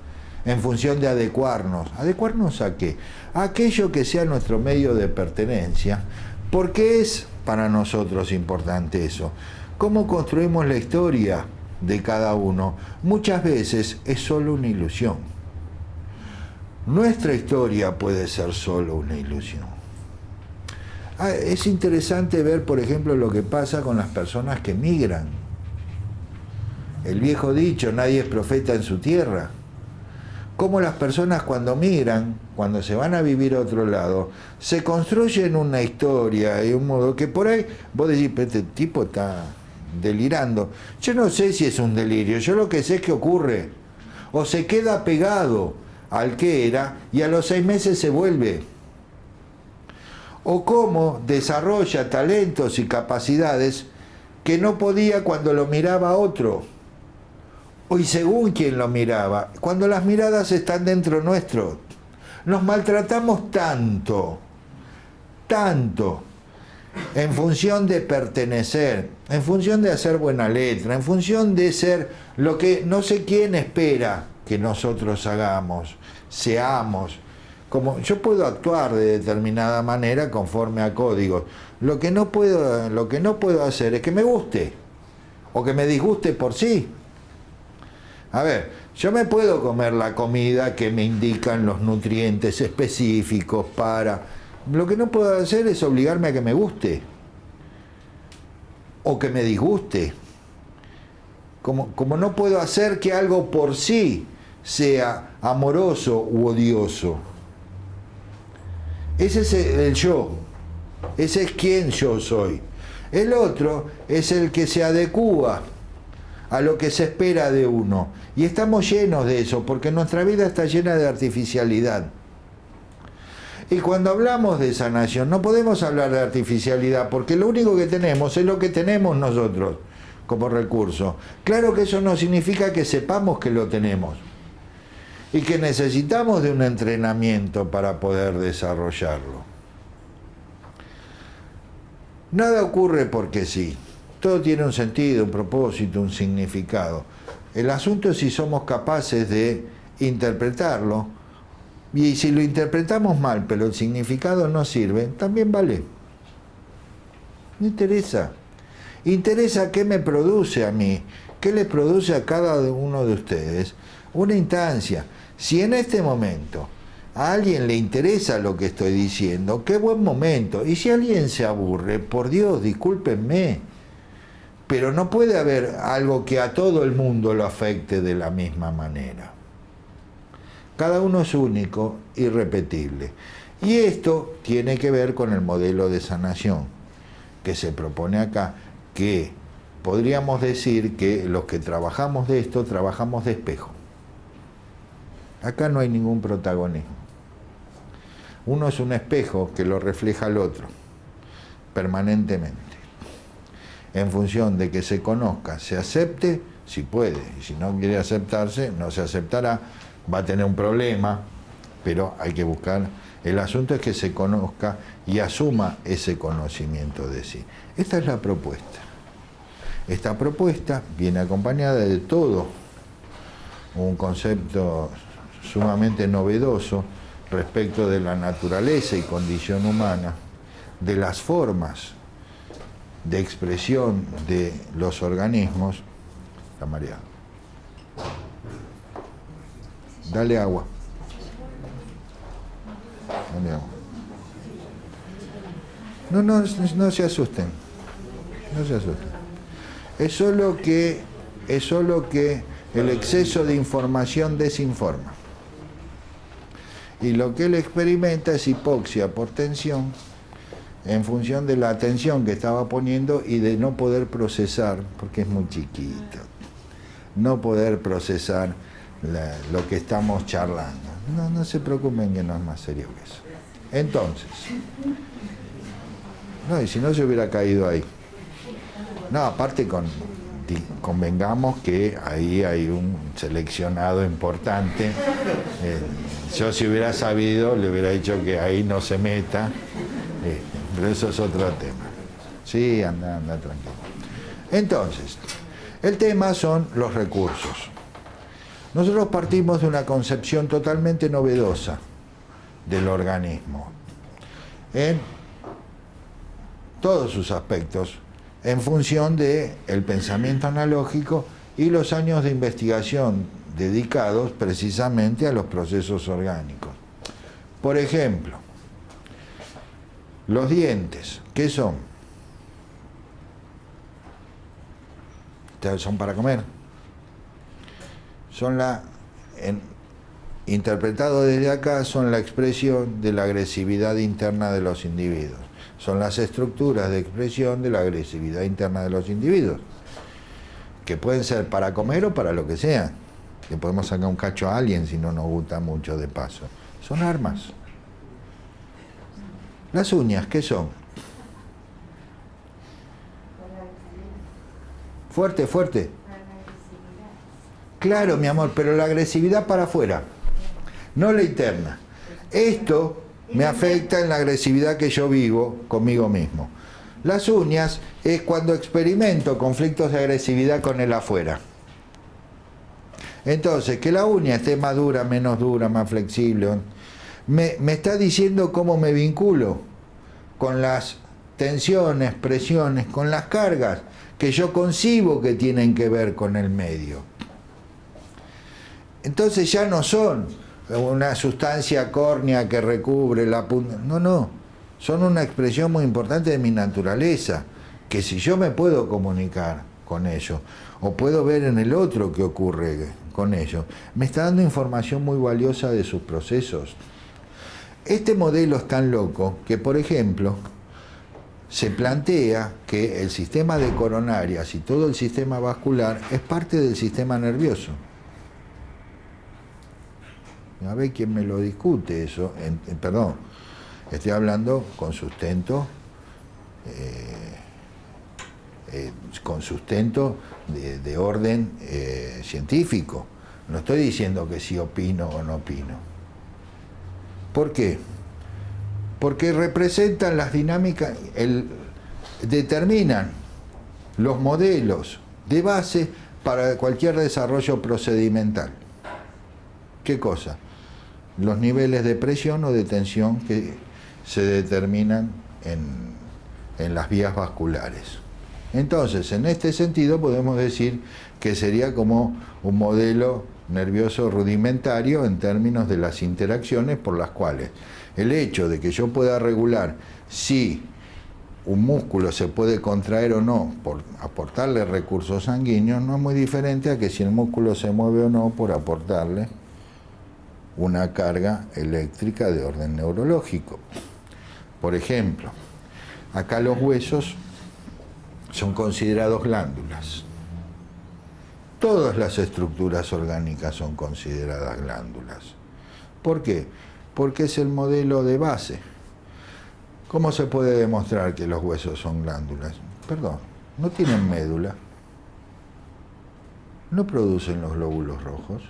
en función de adecuarnos? ¿Adecuarnos a qué? A aquello que sea nuestro medio de pertenencia. ¿Por qué es para nosotros importante eso? ¿Cómo construimos la historia de cada uno? Muchas veces es solo una ilusión. Nuestra historia puede ser solo una ilusión. Es interesante ver, por ejemplo, lo que pasa con las personas que migran. El viejo dicho, nadie es profeta en su tierra. Cómo las personas cuando migran, cuando se van a vivir a otro lado, se construyen una historia de un modo que por ahí vos decís, pero este tipo está delirando. Yo no sé si es un delirio, yo lo que sé es que ocurre. O se queda pegado al que era y a los 6 meses se vuelve. O cómo desarrolla talentos y capacidades que no podía cuando lo miraba otro. Y según quien lo miraba, cuando las miradas están dentro nuestro, nos maltratamos tanto, en función de pertenecer, en función de hacer buena letra, en función de ser lo que no sé quién espera que nosotros hagamos, seamos. Como yo puedo actuar de determinada manera conforme a códigos. Lo que no puedo hacer es que me guste o que me disguste por sí. A ver, yo me puedo comer la comida que me indican los nutrientes específicos para... Lo que no puedo hacer es obligarme a que me guste o que me disguste. Como no puedo hacer que algo por sí sea amoroso u odioso. Ese es el yo. Ese es quien yo soy. El otro es el que se adecúa a lo que se espera de uno. Y estamos llenos de eso, porque nuestra vida está llena de artificialidad. Y cuando hablamos de sanación, no podemos hablar de artificialidad, porque lo único que tenemos es lo que tenemos nosotros como recurso. Claro que eso no significa que sepamos que lo tenemos, y que necesitamos de un entrenamiento para poder desarrollarlo. Nada ocurre porque sí. Todo tiene un sentido, un propósito, un significado. El asunto es si somos capaces de interpretarlo, y si lo interpretamos mal, pero el significado no sirve, también vale. No interesa. Interesa qué me produce a mí, qué le produce a cada uno de ustedes una instancia. Si en este momento a alguien le interesa lo que estoy diciendo, qué buen momento. Y si alguien se aburre, por Dios, discúlpenme, pero no puede haber algo que a todo el mundo lo afecte de la misma manera. Cada uno es único, irrepetible. Y esto tiene que ver con el modelo de sanación que se propone acá, que podríamos decir que los que trabajamos de esto, trabajamos de espejo. Acá no hay ningún protagonismo. Uno es un espejo que lo refleja al otro, permanentemente. En función de que se conozca, se acepte, si puede. Y si no quiere aceptarse, no se aceptará, va a tener un problema, pero hay que buscar. El asunto es que se conozca y asuma ese conocimiento de sí. Esta es la propuesta. Esta propuesta viene acompañada de todo un concepto sumamente novedoso respecto de la naturaleza y condición humana, de las formas de expresión de los organismos. Está mareado. Dale agua. Dale agua. No se asusten. No se asusten. Es solo que el exceso de información desinforma. Y lo que él experimenta es hipoxia por tensión, en función de la atención que estaba poniendo y de no poder procesar, porque es muy chiquito, no poder procesar lo que estamos charlando. No se preocupen, que no es más serio que eso. Entonces, no, y si no se hubiera caído ahí. No, aparte convengamos que ahí hay un seleccionado importante. Yo si hubiera sabido le hubiera dicho que ahí no se meta, pero eso es otro tema. Sí, anda tranquilo. Entonces, el tema son los recursos. Nosotros partimos de una concepción totalmente novedosa del organismo, en todos sus aspectos, en función del pensamiento analógico y los años de investigación dedicados precisamente a los procesos orgánicos. Por ejemplo, los dientes, ¿qué son? ¿Son para comer? Son interpretado desde acá, son la expresión de la agresividad interna de los individuos. Son las estructuras de expresión de la agresividad interna de los individuos, que pueden ser para comer o para lo que sea. Le podemos sacar un cacho a alguien si no nos gusta mucho de paso. Son armas. Las uñas, ¿qué son? Fuerte, fuerte. Claro, mi amor, pero la agresividad para afuera, no la interna. Esto me afecta en la agresividad que yo vivo conmigo mismo. Las uñas es cuando experimento conflictos de agresividad con el afuera. Entonces, que la uña esté más dura, menos dura, más flexible, me está diciendo cómo me vinculo con las tensiones, presiones, con las cargas que yo concibo que tienen que ver con el medio. Entonces ya no son una sustancia córnea que recubre la punta. No. Son una expresión muy importante de mi naturaleza, que si yo me puedo comunicar con ello, o puedo ver en el otro qué ocurre con ello, me está dando información muy valiosa de sus procesos. Este modelo es tan loco que, por ejemplo, se plantea que el sistema de coronarias y todo el sistema vascular es parte del sistema nervioso. A ver quién me lo discute eso. Perdón, estoy hablando con sustento, de orden científico. No estoy diciendo que si opino o no opino. ¿Por qué? Porque representan las dinámicas, determinan los modelos de base para cualquier desarrollo procedimental. ¿Qué cosa? Los niveles de presión o de tensión que se determinan en las vías vasculares. Entonces, en este sentido podemos decir que sería como un modelo nervioso rudimentario en términos de las interacciones por las cuales el hecho de que yo pueda regular si un músculo se puede contraer o no por aportarle recursos sanguíneos no es muy diferente a que si el músculo se mueve o no por aportarle una carga eléctrica de orden neurológico. Por ejemplo, acá los huesos son considerados glándulas. Todas las estructuras orgánicas son consideradas glándulas. ¿Por qué? Porque es el modelo de base. ¿Cómo se puede demostrar que los huesos son glándulas? Perdón, no tienen médula, no producen los glóbulos rojos,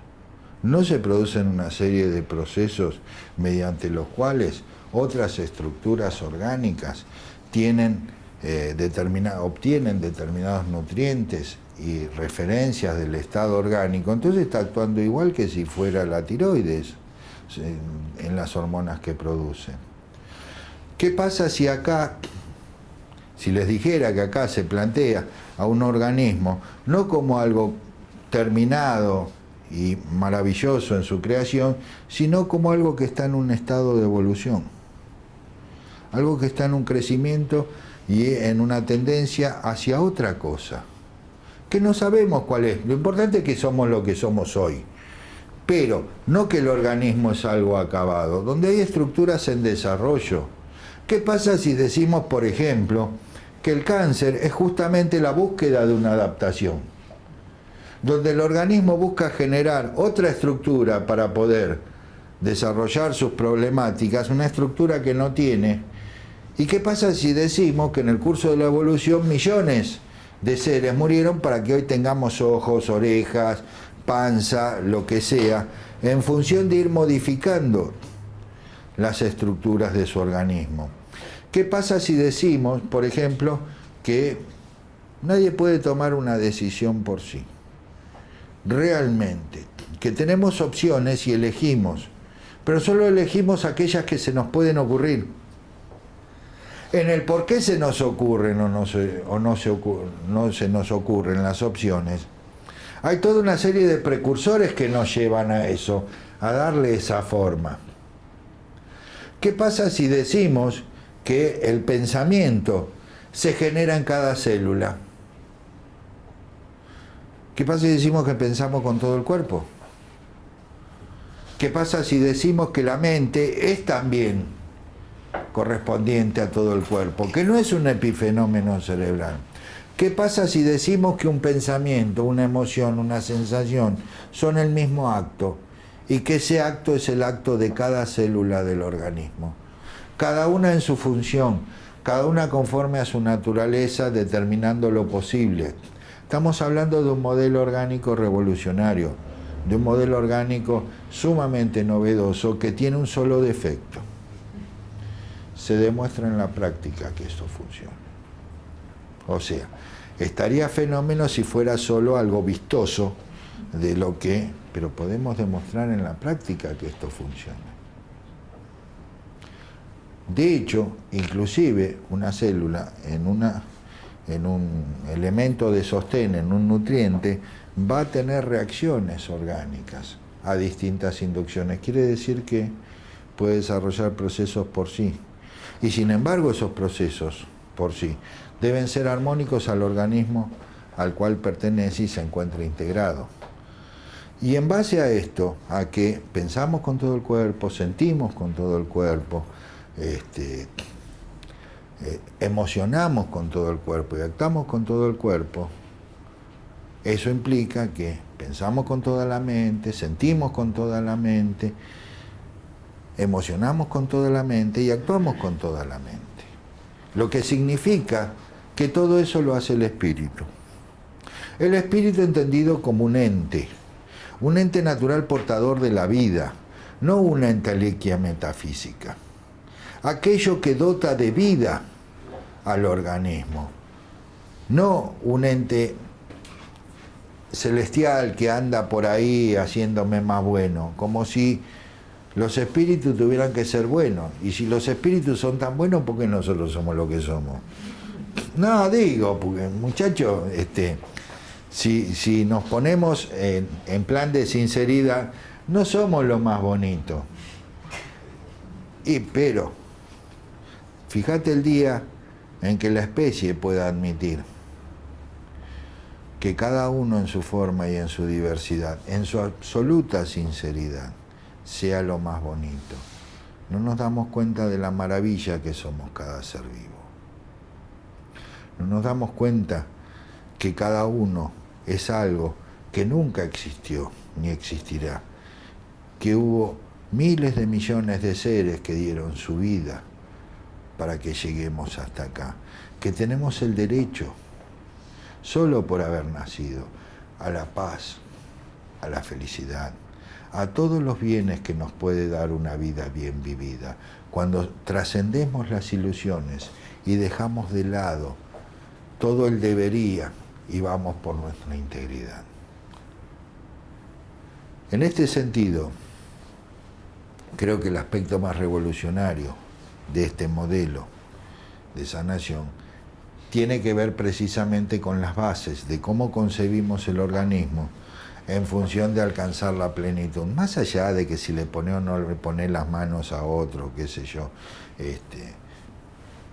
no se producen una serie de procesos mediante los cuales otras estructuras orgánicas obtienen determinados nutrientes y referencias del estado orgánico. Entonces está actuando igual que si fuera la tiroides en las hormonas que produce. ¿Qué pasa si les dijera que acá se plantea a un organismo no como algo terminado y maravilloso en su creación, sino como algo que está en un estado de evolución, algo que está en un crecimiento y en una tendencia hacia otra cosa, que no sabemos cuál es? Lo importante es que somos lo que somos hoy, pero no que el organismo es algo acabado, donde hay estructuras en desarrollo. ¿Qué pasa si decimos, por ejemplo, que el cáncer es justamente la búsqueda de una adaptación, donde el organismo busca generar otra estructura para poder desarrollar sus problemáticas, una estructura que no tiene? ¿Y qué pasa si decimos que en el curso de la evolución millones de seres murieron para que hoy tengamos ojos, orejas, panza, lo que sea, en función de ir modificando las estructuras de su organismo. ¿Qué pasa si decimos, por ejemplo, que nadie puede tomar una decisión por sí? Realmente, que tenemos opciones y elegimos, pero solo elegimos aquellas que se nos pueden ocurrir. En el por qué se nos ocurren no se nos ocurren las opciones, hay toda una serie de precursores que nos llevan a eso, a darle esa forma. ¿Qué pasa si decimos que el pensamiento se genera en cada célula? ¿Qué pasa si decimos que pensamos con todo el cuerpo? ¿Qué pasa si decimos que la mente es también correspondiente a todo el cuerpo, que no es un epifenómeno cerebral? ¿Qué pasa si decimos que un pensamiento, una emoción, una sensación son el mismo acto y que ese acto es el acto de cada célula del organismo? Cada una en su función, cada una conforme a su naturaleza, determinando lo posible. Estamos hablando de un modelo orgánico revolucionario, de un modelo orgánico sumamente novedoso que tiene un solo defecto. Se demuestra en la práctica que esto funciona. O sea, estaría fenómeno si fuera solo algo vistoso de lo que, pero podemos demostrar en la práctica que esto funciona. De hecho, inclusive una célula en un elemento de sostén, en un nutriente, va a tener reacciones orgánicas a distintas inducciones. Quiere decir que puede desarrollar procesos por sí. Y sin embargo, esos procesos por sí deben ser armónicos al organismo al cual pertenece y se encuentra integrado. Y en base a esto, a que pensamos con todo el cuerpo, sentimos con todo el cuerpo, emocionamos con todo el cuerpo y actuamos con todo el cuerpo, eso implica que pensamos con toda la mente, sentimos con toda la mente, emocionamos con toda la mente y actuamos con toda la mente. Lo que significa que todo eso lo hace el espíritu. El espíritu entendido como un ente natural portador de la vida, no una entelequia metafísica. Aquello que dota de vida al organismo, no un ente celestial que anda por ahí haciéndome más bueno, como si los espíritus tuvieran que ser buenos, y si los espíritus son tan buenos, ¿por qué nosotros somos lo que somos? No, digo, porque muchachos, si nos ponemos en plan de sinceridad, no somos lo más bonito. Pero, fíjate el día en que la especie pueda admitir que cada uno en su forma y en su diversidad, en su absoluta sinceridad, sea lo más bonito. No nos damos cuenta de la maravilla que somos cada ser vivo. No nos damos cuenta que cada uno es algo que nunca existió ni existirá, que hubo miles de millones de seres que dieron su vida para que lleguemos hasta acá, que tenemos el derecho, solo por haber nacido, a la paz, a la felicidad, a todos los bienes que nos puede dar una vida bien vivida, cuando trascendemos las ilusiones y dejamos de lado todo el debería y vamos por nuestra integridad. En este sentido, creo que el aspecto más revolucionario de este modelo de sanación tiene que ver precisamente con las bases de cómo concebimos el organismo en función de alcanzar la plenitud, más allá de que si le pone o no le pone las manos a otro, qué sé yo,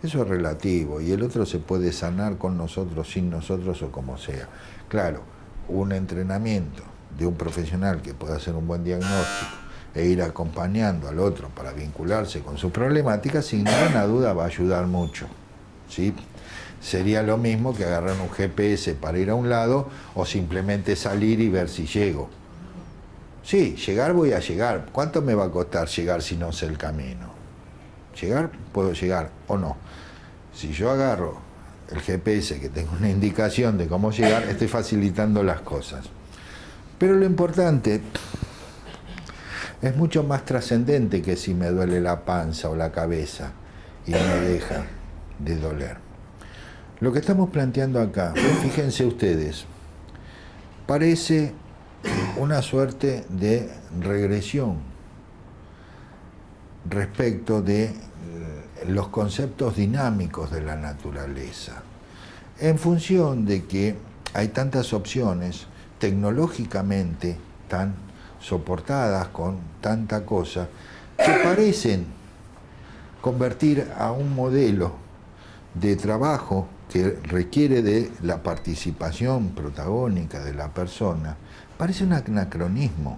eso es relativo, y el otro se puede sanar con nosotros, sin nosotros o como sea. Claro, un entrenamiento de un profesional que pueda hacer un buen diagnóstico e ir acompañando al otro para vincularse con sus problemáticas, sin ninguna duda va a ayudar mucho, ¿sí? Sería lo mismo que agarrar un GPS para ir a un lado o simplemente salir y ver si llego. Sí, llegar voy a llegar. ¿Cuánto me va a costar llegar si no sé el camino? Llegar, puedo llegar o no. Si yo agarro el GPS, que tenga una indicación de cómo llegar, estoy facilitando las cosas. Pero lo importante es mucho más trascendente que si me duele la panza o la cabeza y me deja de doler. Lo que estamos planteando acá, fíjense ustedes, parece una suerte de regresión respecto de los conceptos dinámicos de la naturaleza, en función de que hay tantas opciones tecnológicamente tan soportadas con tanta cosa, que parecen convertir a un modelo de trabajo que requiere de la participación protagónica de la persona, parece un anacronismo.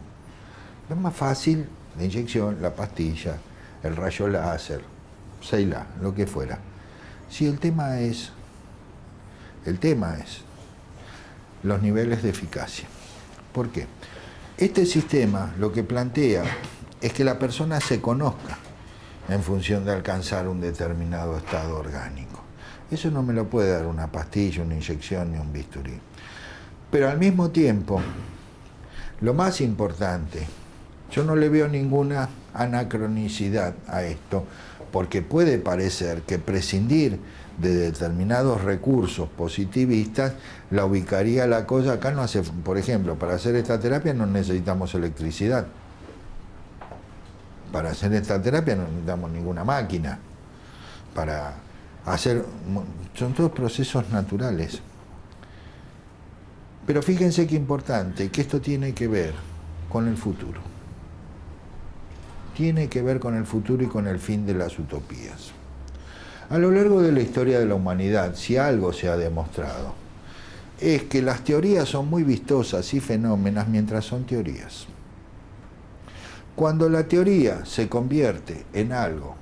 Es más fácil la inyección, la pastilla, el rayo láser, Seila, lo que fuera. Si el tema es los niveles de eficacia. ¿Por qué? Este sistema lo que plantea es que la persona se conozca en función de alcanzar un determinado estado orgánico. Eso no me lo puede dar una pastilla, una inyección ni un bisturí. Pero al mismo tiempo, lo más importante, yo no le veo ninguna anacronicidad a esto, porque puede parecer que prescindir de determinados recursos positivistas la ubicaría la cosa. Acá no hace, por ejemplo, para hacer esta terapia no necesitamos electricidad. Para hacer esta terapia no necesitamos ninguna máquina. Para hacer, son todos procesos naturales. Pero fíjense qué importante, que esto tiene que ver con el futuro. Tiene que ver con el futuro y con el fin de las utopías. A lo largo de la historia de la humanidad, si algo se ha demostrado, es que las teorías son muy vistosas y fenómenas mientras son teorías. Cuando la teoría se convierte en algo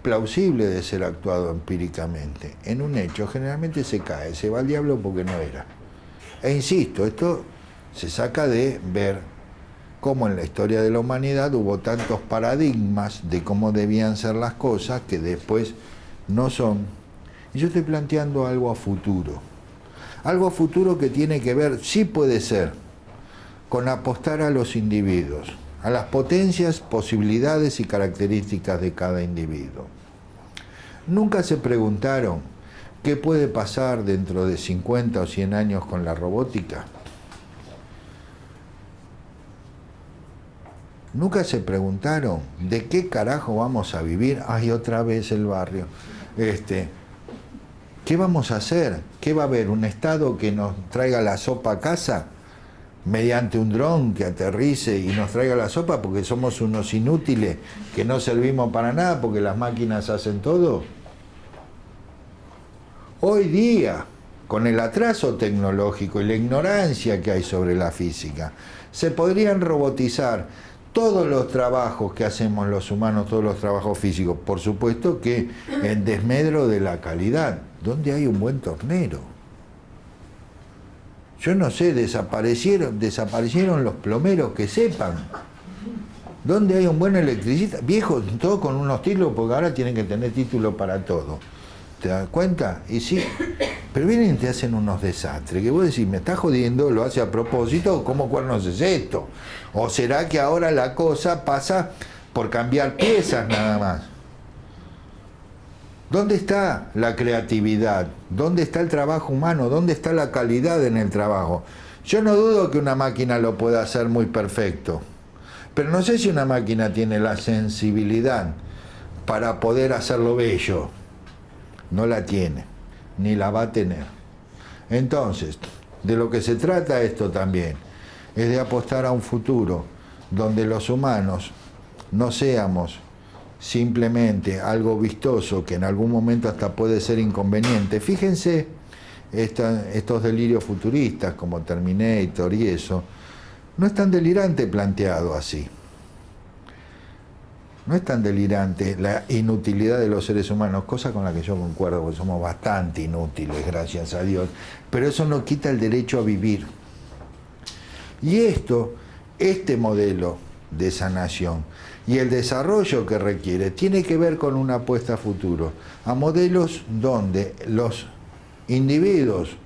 plausible de ser actuado empíricamente, en un hecho, generalmente se cae, se va al diablo porque no era. E insisto, esto se saca de ver cómo en la historia de la humanidad hubo tantos paradigmas de cómo debían ser las cosas que después no son. Y yo estoy planteando algo a futuro. Algo a futuro que tiene que ver, sí puede ser, con apostar a los individuos, a las potencias, posibilidades y características de cada individuo. Nunca se preguntaron qué puede pasar dentro de 50 o 100 años con la robótica. Nunca se preguntaron de qué carajo vamos a vivir. Ay, otra vez el barrio. ¿Qué vamos a hacer? ¿Qué va a haber? ¿Un Estado que nos traiga la sopa a casa? Mediante un dron que aterrice y nos traiga la sopa porque somos unos inútiles que no servimos para nada porque las máquinas hacen todo. Hoy día, con el atraso tecnológico y la ignorancia que hay sobre la física, se podrían robotizar todos los trabajos que hacemos los humanos, todos los trabajos físicos, por supuesto que en desmedro de la calidad. ¿Dónde hay un buen tornero? Yo no sé, desaparecieron los plomeros que sepan. ¿Dónde hay un buen electricista? Viejos, todos con unos títulos, porque ahora tienen que tener títulos para todo. ¿Te das cuenta? Y sí, pero vienen y te hacen unos desastres, que vos decís, me está jodiendo, lo hace a propósito, ¿cómo cuernos es esto? ¿O será que ahora la cosa pasa por cambiar piezas nada más? ¿Dónde está la creatividad? ¿Dónde está el trabajo humano? ¿Dónde está la calidad en el trabajo? Yo no dudo que una máquina lo pueda hacer muy perfecto, pero no sé si una máquina tiene la sensibilidad para poder hacerlo bello. No la tiene, ni la va a tener. Entonces, de lo que se trata esto también es de apostar a un futuro donde los humanos no seamos simplemente algo vistoso que en algún momento hasta puede ser inconveniente. Fíjense estos delirios futuristas como Terminator y eso, no es tan delirante planteado así. No es tan delirante la inutilidad de los seres humanos, cosa con la que yo concuerdo, porque somos bastante inútiles, gracias a Dios, pero eso no quita el derecho a vivir. Y este modelo de sanación y el desarrollo que requiere tiene que ver con una apuesta a futuro, a modelos donde los individuos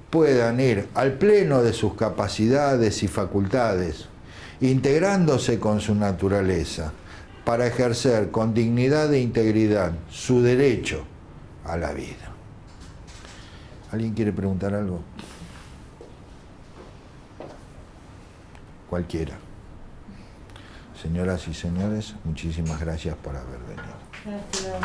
puedan ir al pleno de sus capacidades y facultades, integrándose con su naturaleza, para ejercer con dignidad e integridad su derecho a la vida. ¿Alguien quiere preguntar algo? Cualquiera. Señoras y señores, muchísimas gracias por haber venido. Gracias.